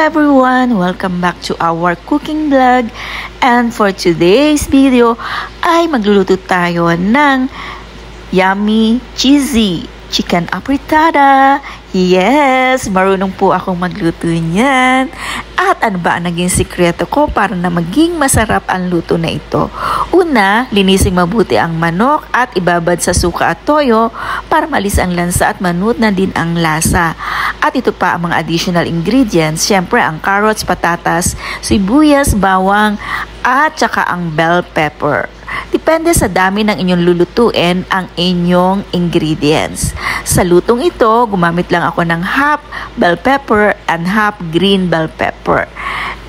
everyone! Welcome back to our cooking vlog. And for today's video ay magluluto tayo ng yummy, cheesy chicken apritada. Yes! Marunong po akong magluto niyan. At ano ba ang naging sikreto ko para na maging masarap ang luto na ito? Una, linising mabuti ang manok at ibabad sa suka at toyo para malis ang lansa at manut na din ang lasa. At ito pa ang mga additional ingredients. Siyempre ang carrots, patatas, sibuyas, bawang at saka ang bell pepper. Depende sa dami ng inyong lulutuin ang inyong ingredients. Sa lutong ito, gumamit lang ako ng half bell pepper and half green bell pepper.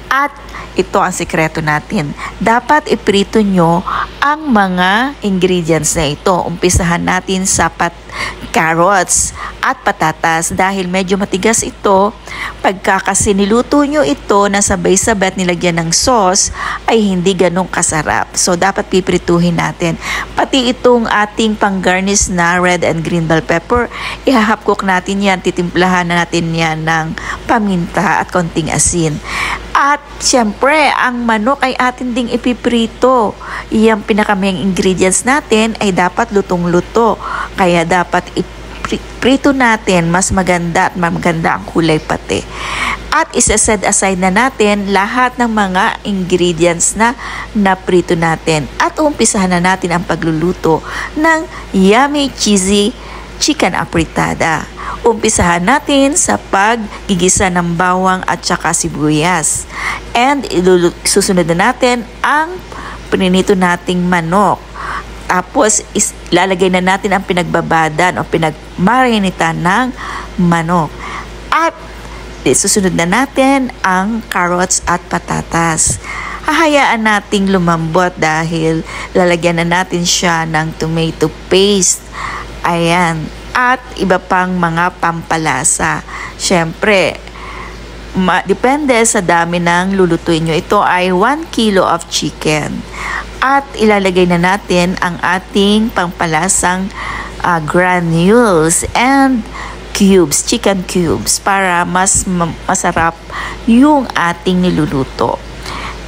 At ito ang sikreto natin. Dapat iprito nyo ang mga ingredients na ito. Umpisahan natin sa carrots at patatas dahil medyo matigas ito. Pagka kasi niluto nyo ito na sabay-sabay at nilagyan ng sauce ay hindi ganong kasarap. So dapat piprituhin natin. Pati itong ating pang-garnish na red and green bell pepper, ihahap cook natin yan. Titimplahan na natin yan ng paminta at konting asin. At siyempre, ang manok ay atin ding ipiprito. Iyang pinakamayang ingredients natin ay dapat lutong-luto. Kaya dapat iprito natin, mas maganda at maganda ang kulay pati. At isa-set aside na natin lahat ng mga ingredients na naprito natin. At umpisahan na natin ang pagluluto ng yummy cheesy chicken apritada. Umpisahan natin sa paggigisa ng bawang at saka sibuyas. And susunod na natin ang pininito nating manok. Tapos lalagay na natin ang pinagbabadan o pinagmarinitan ng manok. At susunod na natin ang carrots at patatas. Hahayaan nating lumambot dahil lalagyan na natin siya ng tomato paste. Ayan. At iba pang mga pampalasa. Siyempre, depende sa dami ng lulutuin nyo. Ito ay 1 kilo of chicken. At ilalagay na natin ang ating pampalasang granules and cubes, chicken cubes, para mas masarap yung ating niluluto.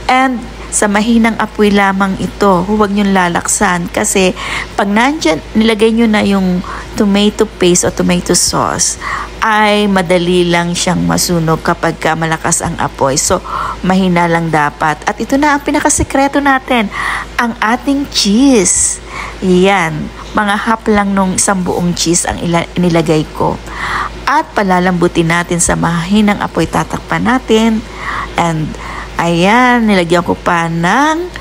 And sa mahinang apoy lamang ito, huwag nyo lalaksan kasi pag nandyan, nilagay nyo na yung tomato paste o tomato sauce, ay madali lang siyang masunog kapag malakas ang apoy. So, mahina lang dapat. At ito na ang pinakasekreto natin, ang ating cheese. Yan, mga half lang nung isang buong cheese ang inilagay ko. At palalambutin natin sa mahinang apoy, tatakpan natin. And ayan, nilagyan ko pa ng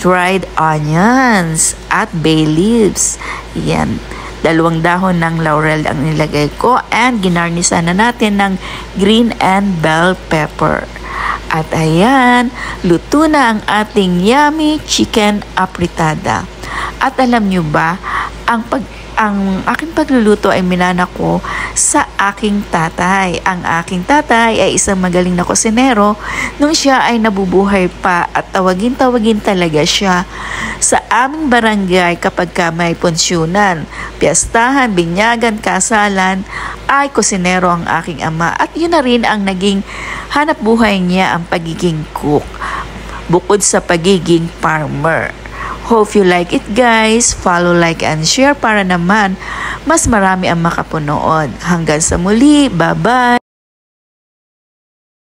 dried onions at bay leaves. Yan, 2 dahon ng laurel ang nilagay ko and ginarnisan na natin ng green and bell pepper. At ayan, luto na ang ating yummy chicken apritada. At alam nyo ba, ang aking pagluluto ay minana ko sa aking tatay. Ang aking tatay ay isang magaling na kusinero nung siya ay nabubuhay pa at tawagin-tawagin talaga siya sa aming barangay kapag may punsyunan, piyastahan, binyagan, kasalan, ay kusinero ang aking ama. At yun na rin ang naging hanap buhay niya, ang pagiging cook, bukod sa pagiging farmer. Hope you like it guys. Follow, like, and share para naman mas marami ang makapunood. Hanggang sa muli. Bye-bye!